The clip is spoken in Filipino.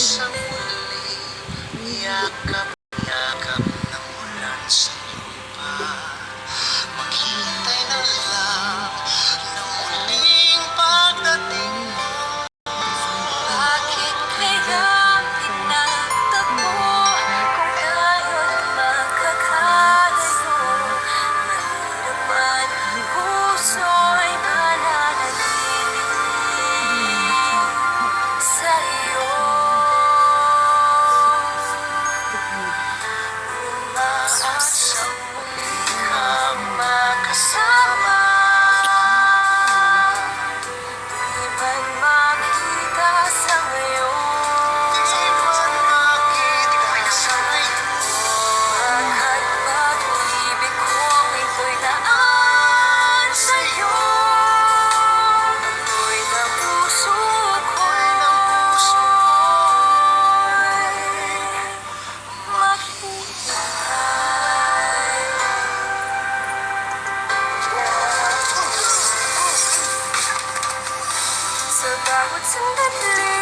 sa muli, yakap-yakap ng ulan sa lupa. Maghintay na lang ng muling pagdating mo. Bakit kaya pinagtagpo kung tayo'y magkakalayo? Mahirap man ang puso'y mananatili sa'yo. Umaasang muli kang makasama. Di man makita sa ngayon, Mahal pag-ibig kong ito'y daan sa'yo. Ako'y ng puso ko'y maghihintay. Sa bawat sandali